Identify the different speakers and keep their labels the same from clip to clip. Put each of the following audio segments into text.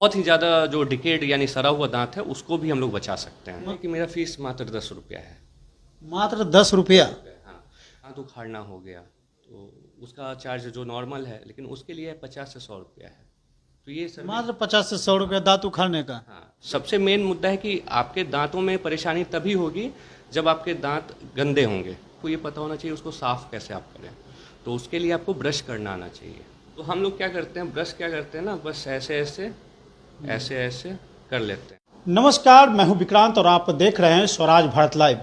Speaker 1: बहुत ही ज़्यादा जो डिकेड यानी सड़ा हुआ दांत है उसको भी हम लोग बचा सकते हैं। कि मेरा फीस मात्र 10 रुपया है।
Speaker 2: मात्र 10 रुपया?
Speaker 1: हाँ, दांत उखाड़ना हो गया तो उसका चार्ज जो नॉर्मल है, लेकिन उसके लिए 50 से 100 रुपया है। तो ये सर
Speaker 2: मात्र 50 से 100 रुपया दांत उखाड़ने का?
Speaker 1: हाँ, सबसे मेन मुद्दा है कि आपके दांतों में परेशानी तभी होगी जब आपके दांत गंदे होंगे। आपको ये पता होना चाहिए उसको साफ़ कैसे आप करें। तो उसके लिए आपको ब्रश करना आना चाहिए। तो हम लोग क्या करते हैं, ब्रश क्या करते हैं ना, बस ऐसे ऐसे ऐसे ऐसे कर लेते हैं।
Speaker 2: नमस्कार, मैं हूं विक्रांत और आप देख रहे हैं स्वराज भारत लाइव।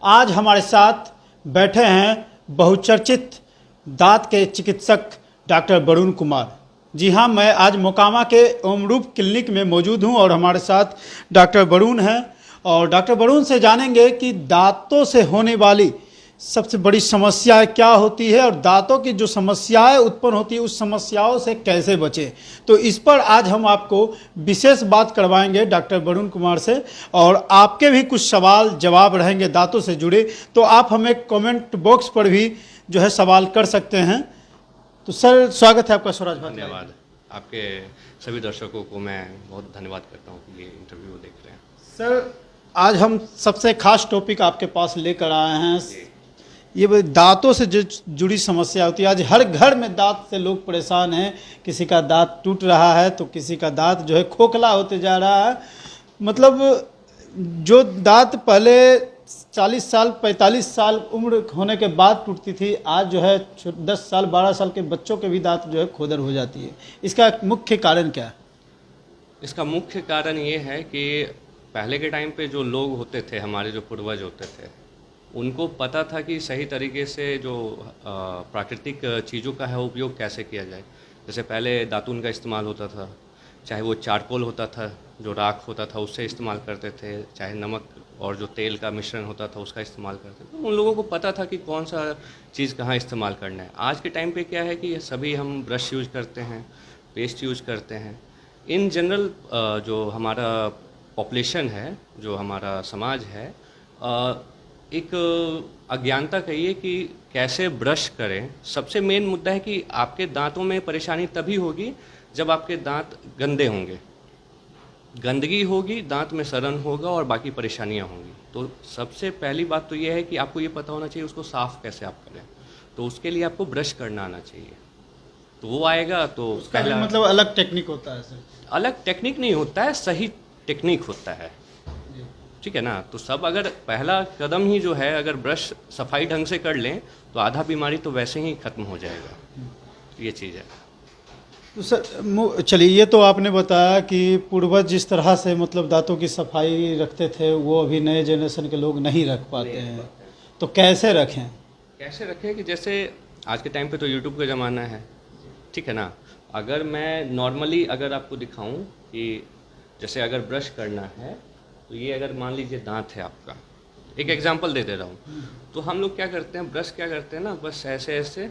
Speaker 2: आज हमारे साथ बैठे हैं बहुचर्चित दांत के चिकित्सक डॉक्टर वरुण कुमार। जी हां, मैं आज मोकामा के ओमरूप क्लिनिक में मौजूद हूं और हमारे साथ डॉक्टर वरुण हैं और डॉक्टर वरुण से जानेंगे कि दांतों से होने वाली सबसे बड़ी समस्या क्या होती है और दांतों की जो समस्याएं उत्पन्न होती है उस समस्याओं से कैसे बचें। तो इस पर आज हम आपको विशेष बात करवाएंगे डॉक्टर वरुण कुमार से और आपके भी कुछ सवाल जवाब रहेंगे दांतों से जुड़े, तो आप हमें कमेंट बॉक्स पर भी जो है सवाल कर सकते हैं। तो सर, स्वागत है आपका स्वराज भारत।
Speaker 1: धन्यवाद। आपके सभी दर्शकों को मैं बहुत धन्यवाद करता हूँ कि ये इंटरव्यू देख रहे हैं।
Speaker 2: सर, आज हम सबसे खास टॉपिक आपके पास लेकर आए हैं। ये दांतों से जो जुड़ी समस्या होती है, आज हर घर में दांत से लोग परेशान हैं। किसी का दांत टूट रहा है तो किसी का दांत जो है खोखला होते जा रहा है। मतलब जो दांत पहले 40 साल 45 साल उम्र होने के बाद टूटती थी, आज जो है 10 साल 12 साल के बच्चों के भी दांत जो है खोदर हो जाती है। इसका मुख्य कारण क्या है?
Speaker 1: इसका मुख्य कारण ये है कि पहले के टाइम पे जो लोग होते थे, हमारे जो पूर्वज होते थे, उनको पता था कि सही तरीके से जो प्राकृतिक चीज़ों का है उपयोग कैसे किया जाए। जैसे पहले दातून का इस्तेमाल होता था, चाहे वो चारकोल होता था जो राख होता था उससे इस्तेमाल करते थे, चाहे नमक और जो तेल का मिश्रण होता था उसका इस्तेमाल करते थे। उन लोगों को पता था कि कौन सा चीज़ कहाँ इस्तेमाल करना है। आज के टाइम पे क्या है कि सभी हम ब्रश यूज करते हैं, पेस्ट यूज करते हैं। इन जनरल जो हमारा पॉपुलेशन है, जो हमारा समाज है, एक अज्ञानता कहिए कि कैसे ब्रश करें। सबसे मेन मुद्दा है कि आपके दांतों में परेशानी तभी होगी जब आपके दांत गंदे होंगे। गंदगी होगी, दांत में सड़न होगा और बाकी परेशानियां होंगी। तो सबसे पहली बात तो ये है कि आपको ये पता होना चाहिए उसको साफ़ कैसे आप करें। तो उसके लिए आपको ब्रश करना आना चाहिए। तो वो आएगा तो
Speaker 2: पहला मतलब अलग टेक्निक होता है सर?
Speaker 1: अलग टेक्निक नहीं होता है, सही टेक्निक होता है, ठीक है ना। तो सब अगर पहला कदम ही जो है, अगर ब्रश सफाई ढंग से कर लें तो आधा बीमारी तो वैसे ही खत्म हो जाएगा। ये चीज़ है।
Speaker 2: तो सर चलिए, ये तो आपने बताया कि पूर्वज जिस तरह से मतलब दांतों की सफाई रखते थे वो अभी नए जनरेशन के लोग नहीं रख पाते हैं। तो कैसे रखें?
Speaker 1: कैसे रखें कि जैसे आज के टाइम पे तो यूट्यूब का ज़माना है, ठीक है ना। अगर मैं नॉर्मली अगर आपको दिखाऊं कि जैसे अगर ब्रश करना है तो ये अगर मान लीजिए दांत है आपका, एक एग्जांपल दे दे रहा हूँ। तो हम लोग क्या करते हैं, ब्रश क्या करते हैं ना, बस ऐसे ऐसे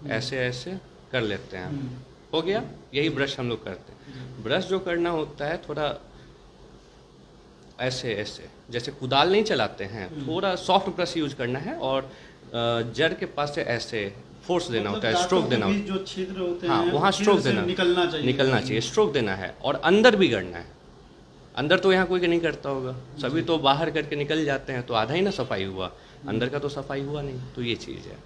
Speaker 1: ऐसे ऐसे कर लेते हैं, हो गया। यही ब्रश हम लोग करते हैं। ब्रश जो करना होता है थोड़ा ऐसे ऐसे, जैसे कुदाल नहीं चलाते हैं, थोड़ा सॉफ्ट ब्रश यूज करना है और जड़ के पास से ऐसे फोर्स देना होता है, स्ट्रोक देना होता है।
Speaker 2: जो छिद्र होते
Speaker 1: हाँ,
Speaker 2: हैं
Speaker 1: वहाँ स्ट्रोक देना, निकलना चाहिए, स्ट्रोक देना है। और अंदर भी करना है। अंदर तो यहाँ कोई नहीं करता होगा, सभी तो बाहर करके निकल जाते हैं, तो आधा ही ना सफाई हुआ, अंदर का तो सफाई हुआ नहीं। तो ये चीज़ है।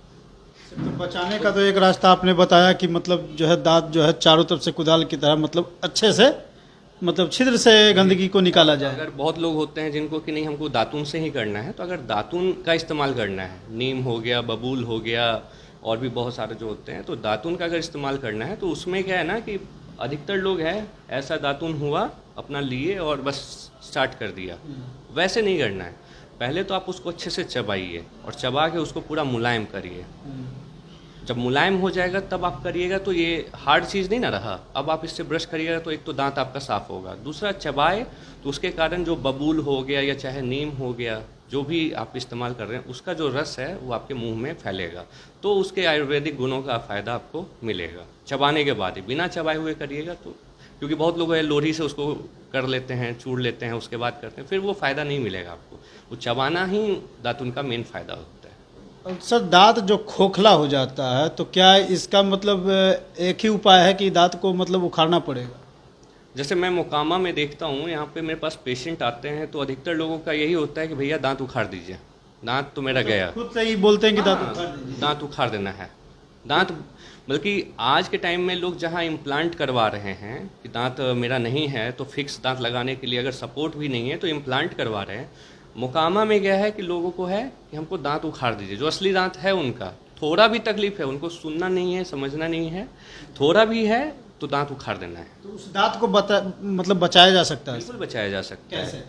Speaker 2: तो बचाने का तो एक रास्ता आपने बताया कि मतलब जो है दांत जो है चारों तरफ से कुदाल की तरह मतलब अच्छे से मतलब छिद्र से गंदगी को निकाला जाए।
Speaker 1: अगर बहुत लोग होते हैं जिनको कि नहीं हमको दातून से ही करना है, तो अगर दातून का इस्तेमाल करना है, नीम हो गया, बबूल हो गया और भी बहुत सारे जो होते हैं, तो दातून का अगर इस्तेमाल करना है तो उसमें क्या है ना कि अधिकतर लोग हैं ऐसा दातून हुआ अपना लिए और बस स्टार्ट कर दिया। वैसे नहीं करना है। पहले तो आप उसको अच्छे से चबाइए और चबा के उसको पूरा मुलायम करिए। जब मुलायम हो जाएगा तब आप करिएगा, तो ये हार्ड चीज़ नहीं ना रहा। अब आप इससे ब्रश करिएगा तो एक तो दांत आपका साफ होगा, दूसरा चबाए तो उसके कारण जो बबूल हो गया या चाहे नीम हो गया, जो भी आप इस्तेमाल कर रहे हैं, उसका जो रस है वो आपके मुंह में फैलेगा, तो उसके आयुर्वेदिक गुणों का फ़ायदा आपको मिलेगा। चबाने के बाद ही, बिना चबाए हुए करिएगा तो, क्योंकि बहुत लोग है लोरी से उसको कर लेते हैं, चूड़ लेते हैं, उसके बाद करते हैं, फिर वो फ़ायदा नहीं मिलेगा आपको। वो चबाना ही दातून का मेन फ़ायदा होता है।
Speaker 2: सर, दांत जो खोखला हो जाता है तो क्या इसका मतलब एक ही उपाय है कि दांत को मतलब उखाड़ना पड़ेगा?
Speaker 1: जैसे मैं मोकामा में देखता हूँ, यहाँ पे मेरे पास पेशेंट आते हैं तो अधिकतर लोगों का यही होता है कि भैया दांत उखाड़ दीजिए, दांत तो मेरा गया।
Speaker 2: खुद से ही बोलते हैं कि दांत
Speaker 1: हाँ,
Speaker 2: उखाड़ दीजिए।
Speaker 1: दांत उखाड़ देना है। दांत बल्कि आज के टाइम में लोग जहाँ इम्प्लांट करवा रहे हैं कि दांत मेरा नहीं है तो फिक्स दांत लगाने के लिए अगर सपोर्ट भी नहीं है तो इम्प्लांट करवा रहे हैं। मोकामा में क्या है कि लोगों को है कि हमको दांत उखाड़ दीजिए, जो असली दांत है उनका थोड़ा भी तकलीफ है, उनको सुनना नहीं है, समझना नहीं है, थोड़ा भी है तो दांत उखाड़ देना है।
Speaker 2: तो उस दांत को मतलब बचाया जा सकता है।
Speaker 1: बिल्कुल बचाया जा सकता
Speaker 2: कैसे?
Speaker 1: है।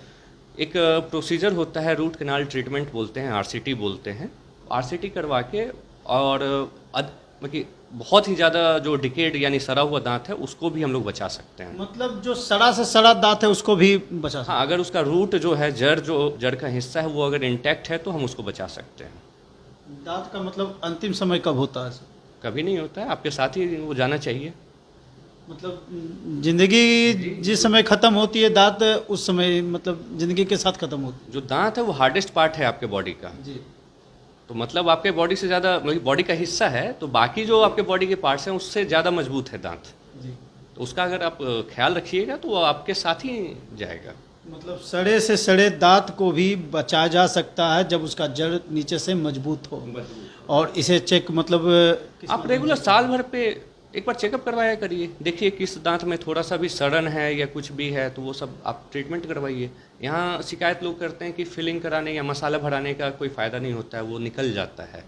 Speaker 1: एक प्रोसीजर होता है, रूट कैनाल ट्रीटमेंट बोलते हैं, आरसीटी बोलते हैं। आरसीटी करवा के और मतलब बहुत ही ज़्यादा जो डिकेड यानी सड़ा हुआ दांत है उसको भी हम लोग बचा सकते हैं।
Speaker 2: मतलब जो सड़ा से सड़ा दांत है उसको भी बचा सकते
Speaker 1: हाँ, अगर उसका रूट जो है जड़ का हिस्सा है वो अगर इंटैक्ट है तो हम उसको बचा सकते हैं।
Speaker 2: हैं। दांत का मतलब अंतिम समय कब होता है सर?
Speaker 1: कभी नहीं होता है, आपके साथ ही वो जाना चाहिए।
Speaker 2: मतलब जिंदगी जिस समय खत्म होती है दांत उस समय मतलब जिंदगी के साथ खत्म होती
Speaker 1: जो दांत है वो हार्डेस्ट पार्ट है आपके बॉडी का,
Speaker 2: है। जी।
Speaker 1: तो मतलब आपके बॉडी से ज़्यादा मतलब बॉडी का हिस्सा है, तो बाकी जो आपके बॉडी के पार्ट्स हैं उससे ज़्यादा मजबूत है दांत।
Speaker 2: जी।
Speaker 1: तो उसका अगर आप ख्याल रखिएगा तो वो आपके साथ ही जाएगा।
Speaker 2: मतलब सड़े से सड़े दांत को भी बचाया जा सकता है जब उसका जड़ नीचे से मजबूत हो। और इसे चेक मतलब
Speaker 1: आप रेगुलर साल भर पे एक बार चेकअप करवाया करिए, देखिए किस दांत में थोड़ा सा भी सड़न है या कुछ भी है तो वो सब आप ट्रीटमेंट करवाइए। यहाँ शिकायत लोग करते हैं कि फिलिंग कराने या मसाला भराने का कोई फ़ायदा नहीं होता है, वो निकल जाता है।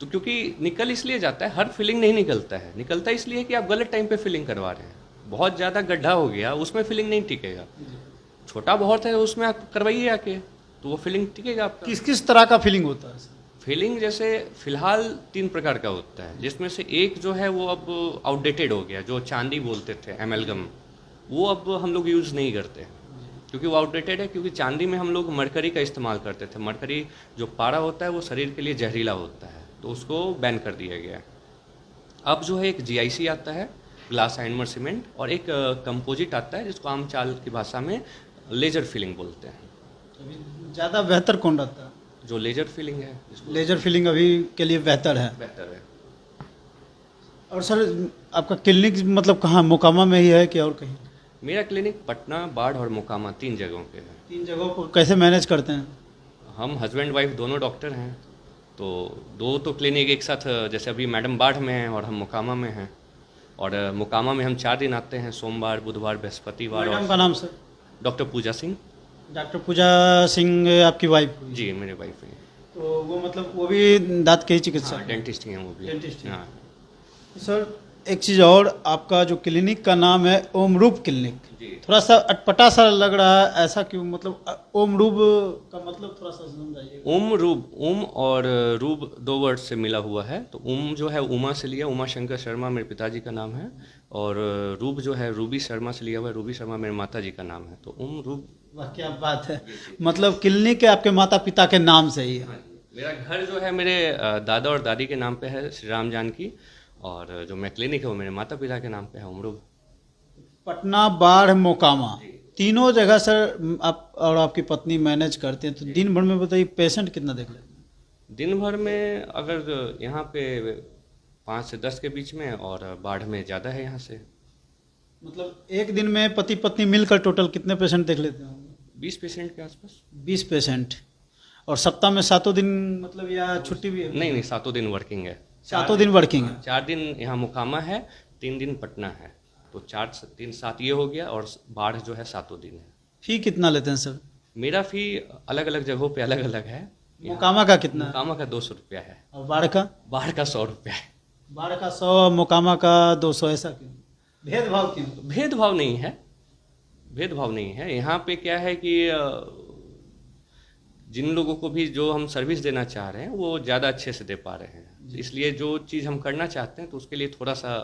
Speaker 1: तो क्योंकि निकल इसलिए जाता है, हर फिलिंग नहीं निकलता है, निकलता इसलिए कि आप गलत टाइम पे फिलिंग करवा रहे हैं। बहुत ज़्यादा गड्ढा हो गया उसमें फिलिंग नहीं टिकेगा, छोटा बहुत है उसमें आप करवाइए आके तो वो फिलिंग टिकेगा आपका।
Speaker 2: किस किस तरह का फीलिंग होता है सर?
Speaker 1: फीलिंग जैसे फिलहाल 3 प्रकार का होता है, जिसमें से एक जो है वो अब आउटडेटेड हो गया, जो चांदी बोलते थे एमेलगम, वो अब हम लोग यूज़ नहीं करते क्योंकि वो आउटडेटेड है। क्योंकि चांदी में हम लोग मरकरी का इस्तेमाल करते थे, मरकरी जो पारा होता है वो शरीर के लिए जहरीला होता है, तो उसको बैन कर दिया गया है। अब जो है एक GIC आता है, ग्लास आइनमर सीमेंट, और एक कंपोजिट आता है जिसको आम चाल की भाषा में लेजर फिलिंग बोलते हैं।
Speaker 2: अभी ज़्यादा बेहतर कौन रहता है?
Speaker 1: जो लेजर फिलिंग है जिसको
Speaker 2: लेजर फिलिंग अभी के लिए बेहतर है।
Speaker 1: बेहतर है।
Speaker 2: और सर आपका क्लिनिक मतलब कहाँ, मोकामा में ही है कि और कहीं?
Speaker 1: मेरा क्लिनिक पटना, बाढ़ और मोकामा 3 जगहों पे है।
Speaker 2: 3 जगहों को कैसे मैनेज करते हैं?
Speaker 1: हम हस्बैंड वाइफ दोनों डॉक्टर हैं, तो 2 तो क्लिनिक एक साथ, जैसे अभी मैडम बाढ़ में हैं और हम मोकामा में हैं। और मोकामा में हम 4 दिन आते हैं, सोमवार, बुधवार, बृहस्पतिवार।
Speaker 2: मैडम
Speaker 1: और
Speaker 2: का नाम सर?
Speaker 1: डॉक्टर पूजा सिंह।
Speaker 2: डॉक्टर पूजा सिंह आपकी वाइफ?
Speaker 1: जी, मेरे वाइफ हैं।
Speaker 2: तो वो मतलब वो भी दांत के ही चिकित्सक हैं?
Speaker 1: डेंटिस्ट ही हैं वो भी।
Speaker 2: डेंटिस्ट ही।
Speaker 1: हाँ
Speaker 2: सर एक चीज़ और, आपका जो क्लिनिक का नाम है ओम रूप क्लिनिक,
Speaker 1: जी।
Speaker 2: थोड़ा सा अटपटा सा लग रहा है, ऐसा क्यों? मतलब ओम रूप का मतलब थोड़ा सा समझाइए।
Speaker 1: ओम रूप, ओम और रूप 2 वर्ड से मिला हुआ है। तो ओम जो है उमा से लिया, उमा शंकर शर्मा मेरे पिताजी का नाम है, और रूप जो है रूबी शर्मा से लिया हुआ है, रूबी शर्मा मेरे माता जी का नाम है। तो ओम रूप।
Speaker 2: वाह क्या बात है, मतलब क्लिनिक के आपके माता पिता के नाम से ही है।
Speaker 1: मेरा घर जो है मेरे दादा और दादी के नाम पे है, श्री राम जानकी, और जो मैं क्लिनिक है वो मेरे माता पिता के नाम पे है, उमरूब।
Speaker 2: पटना, बाढ़, मोकामा, तीनों जगह सर आप और आपकी पत्नी मैनेज करते हैं, तो दिन भर में बताइए पेशेंट कितना देख लेते हैं?
Speaker 1: दिन भर में अगर यहाँ पे 5 से 10 के बीच में, और बाढ़ में ज़्यादा है यहाँ से।
Speaker 2: मतलब एक दिन में पति पत्नी मिलकर टोटल कितने पेशेंट देख लेते हैं?
Speaker 1: 20 पेशेंट के आसपास।
Speaker 2: 20 पेशेंट। और सप्ताह में 7 दिन मतलब, या छुट्टी भी है?
Speaker 1: नहीं, 7 दिन वर्किंग है।
Speaker 2: 7 दिन वर्किंग है।
Speaker 1: 4 दिन यहाँ मोकामा है, 3 दिन पटना है, तो 4 3 7 ये हो गया, और बाढ़ जो है 7 दिन है।
Speaker 2: फी कितना लेते हैं सर?
Speaker 1: मेरा फ़ी अलग अलग जगहों पे अलग अलग है।
Speaker 2: मोकामा का कितना है?
Speaker 1: मोकामा का 200 रुपया है,
Speaker 2: और बाढ़ का?
Speaker 1: बाढ़ का 100 रुपया है।
Speaker 2: बाढ़ का 100, मोकामा का 200, ऐसा क्यों? भेदभाव क्यों?
Speaker 1: भेदभाव नहीं है, भेदभाव नहीं है। यहाँ पे क्या है कि जिन लोगों को भी जो हम सर्विस देना चाह रहे हैं वो ज़्यादा अच्छे से दे पा रहे हैं, इसलिए जो चीज़ हम करना चाहते हैं तो उसके लिए थोड़ा सा,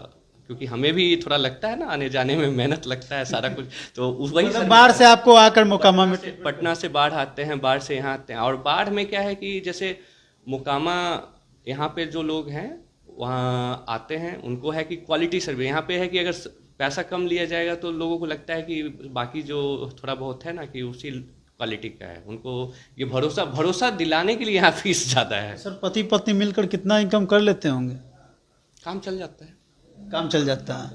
Speaker 1: क्योंकि हमें भी थोड़ा लगता है ना, आने जाने में मेहनत लगता है सारा कुछ, तो वही
Speaker 2: मतलब बाढ़ से आपको आकर मोकामा में
Speaker 1: पटना से बाढ़ आते हैं, बाढ़ से यहाँ आते हैं। और बाढ़ में क्या है कि जैसे मोकामा, यहाँ पे जो लोग हैं वहाँ आते हैं, उनको है कि क्वालिटी सर्विस यहाँ पे है कि अगर पैसा कम लिया जाएगा तो लोगों को लगता है कि बाकी जो थोड़ा बहुत है ना कि उसी क्वालिटी का है, उनको ये भरोसा दिलाने के लिए यहाँ फीस ज़्यादा है।
Speaker 2: सर पति पत्नी मिलकर कितना इनकम कर लेते होंगे?
Speaker 1: काम चल जाता है।
Speaker 2: काम चल जाता है।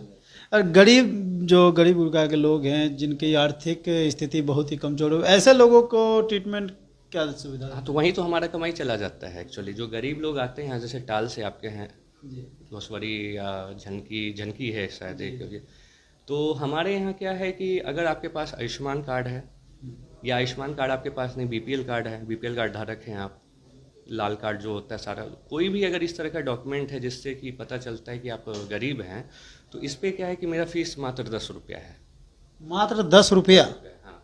Speaker 2: और गरीब वर्ग के लोग हैं जिनकी आर्थिक स्थिति बहुत ही कमजोर हो, ऐसे लोगों को ट्रीटमेंट क्या सुविधा है?
Speaker 1: हाँ, तो वहीं तो हमारा कमाई चला जाता है एक्चुअली। जो गरीब लोग आते हैं, जैसे टाल से आपके हैं
Speaker 2: जी
Speaker 1: घोसवरी या झनकी है शायद एक ये। तो हमारे यहाँ क्या है कि अगर आपके पास आयुष्मान कार्ड है या आयुष्मान कार्ड आपके पास नहीं, बीपीएल कार्ड है, बीपीएल कार्ड धारक हैं आप, लाल कार्ड जो होता है सारा, कोई भी अगर इस तरह का डॉक्यूमेंट है जिससे कि पता चलता है कि आप गरीब हैं, तो इस पे क्या है कि मेरा फीस मात्र 10 रुपया है।
Speaker 2: मात्र 10 रुपया?
Speaker 1: हाँ।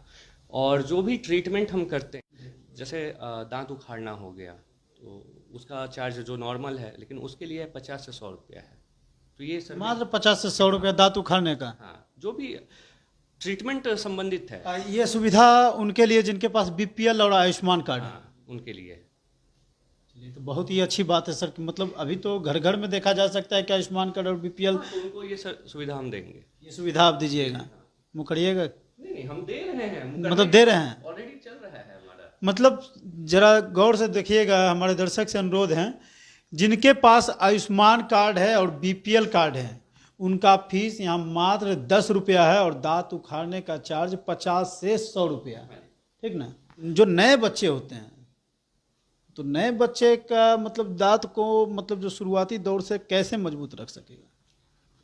Speaker 1: और जो भी ट्रीटमेंट हम करते हैं, जैसे दांत उखाड़ना हो गया, तो उसका चार्ज जो नॉर्मल है, लेकिन उसके लिए 50 से 100 रुपया है। तो ये सर
Speaker 2: मात्र 50 से 100 रुपया दांत उखाड़ने का?
Speaker 1: हाँ, जो भी ट्रीटमेंट संबंधित है।
Speaker 2: ये सुविधा उनके लिए जिनके पास बीपीएल और आयुष्मान कार्ड है?
Speaker 1: हाँ, उनके लिए।
Speaker 2: चलिए, तो बहुत ही अच्छी बात है सर कि मतलब अभी तो घर घर में देखा जा सकता है कि आयुष्मान कार्ड और बीपीएल,
Speaker 1: हाँ, तो उनको ये सुविधा हम देंगे।
Speaker 2: ये सुविधा आप दीजिएगा, मुकरिएगा?
Speaker 1: नहीं, हम दे रहे हैं,
Speaker 2: मतलब दे रहे हैं,
Speaker 1: ऑलरेडी चल रहा है हमारा।
Speaker 2: मतलब जरा गौर से देखिएगा, हमारे दर्शक से अनुरोध है, जिनके पास आयुष्मान कार्ड है और बीपीएल कार्ड है, उनका फीस यहाँ मात्र 10 रुपया है और दांत उखाड़ने का चार्ज 50 से 100 रुपया, ठीक ना? जो नए बच्चे होते हैं, तो नए बच्चे का मतलब दांत को मतलब जो शुरुआती दौर से कैसे मजबूत रख सकेगा?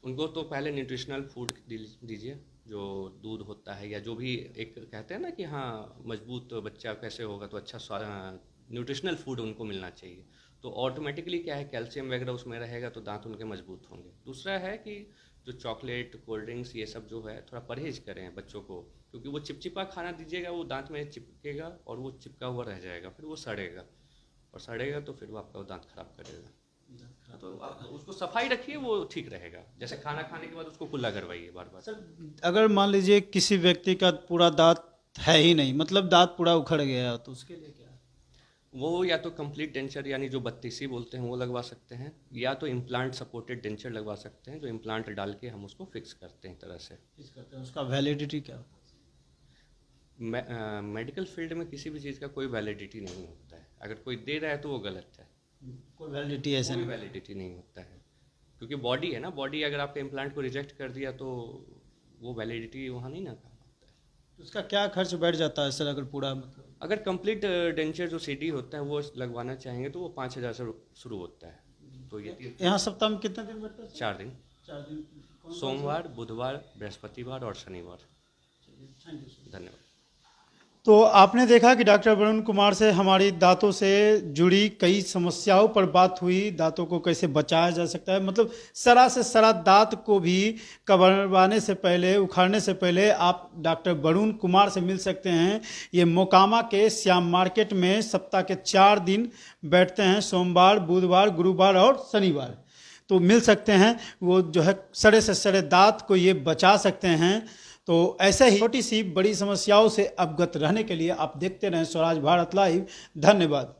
Speaker 1: उनको तो पहले न्यूट्रिशनल फूड दीजिए, जो दूध होता है, या जो भी एक कहते हैं ना कि हाँ मजबूत बच्चा कैसे होगा, तो अच्छा न्यूट्रिशनल फूड उनको मिलना चाहिए। तो ऑटोमेटिकली क्या है, कैल्शियम वगैरह उसमें रहेगा, तो दांत उनके मजबूत होंगे। दूसरा है कि जो चॉकलेट, कोल्ड ड्रिंक्स, ये सब जो है थोड़ा परहेज करें बच्चों को, क्योंकि वो चिपचिपा खाना दीजिएगा, वो दांत में चिपकेगा और वो चिपका हुआ रह जाएगा, फिर वो सड़ेगा, और सड़ेगा तो फिर वो आपका दांत खराब करेगा। तो आप उसको सफाई रखिए, वो ठीक रहेगा। जैसे खाना खाने के बाद उसको कुल्ला करवाइए बार बार।
Speaker 2: सर, अगर मान लीजिए किसी व्यक्ति का पूरा दांत है ही नहीं, मतलब दांत पूरा उखड़ गया, तो उसके लिए क्या?
Speaker 1: वो या तो कंप्लीट डेंचर यानी जो 32 बोलते हैं वो लगवा सकते हैं, या तो इम्प्लांट सपोर्टेड डेंचर लगवा सकते हैं, जो इम्प्लांट डाल के हम उसको फिक्स करते हैं तरह से।
Speaker 2: फिक्स करते हैं, उसका वैलिडिटी क्या होता
Speaker 1: मेडिकल फील्ड में किसी भी चीज़ का कोई वैलिडिटी नहीं होता है। अगर कोई दे रहा है तो वो गलत है,
Speaker 2: है? कोई वैलिडिटी ऐसे
Speaker 1: कोई
Speaker 2: नहीं?
Speaker 1: वैलिडिटी नहीं होता है, क्योंकि बॉडी है ना, बॉडी अगर आपके इम्प्लांट को रिजेक्ट कर दिया तो वो वैलिडिटी वहाँ नहीं ना काम आता है।
Speaker 2: तो उसका क्या खर्च बैठ जाता है सर, अगर पूरा मतलब?
Speaker 1: अगर कंप्लीट डेंचर जो सीडी होता है वो लगवाना चाहेंगे तो वो 5000 से शुरू होता है। तो ये
Speaker 2: यहाँ सप्ताह में कितने दिन बैठता है?
Speaker 1: 4 दिन,
Speaker 2: 4 दिन।
Speaker 1: सोमवार, बुधवार, बृहस्पतिवार और शनिवार।
Speaker 2: Thank you sir.
Speaker 1: धन्यवाद।
Speaker 2: तो आपने देखा कि डॉक्टर वरुण कुमार से हमारी दांतों से जुड़ी कई समस्याओं पर बात हुई, दांतों को कैसे बचाया जा सकता है, मतलब सरा से सरा दांत को भी कबाने से पहले, उखाड़ने से पहले आप डॉक्टर वरुण कुमार से मिल सकते हैं। ये मोकामा के श्याम मार्केट में सप्ताह के 4 दिन बैठते हैं, सोमवार, बुधवार, गुरुवार और शनिवार। तो मिल सकते हैं, वो जो है सड़े से सड़े दांत को ये बचा सकते हैं। तो ऐसे ही छोटी सी बड़ी समस्याओं से अवगत रहने के लिए आप देखते रहें स्वराज भारत लाइव। धन्यवाद।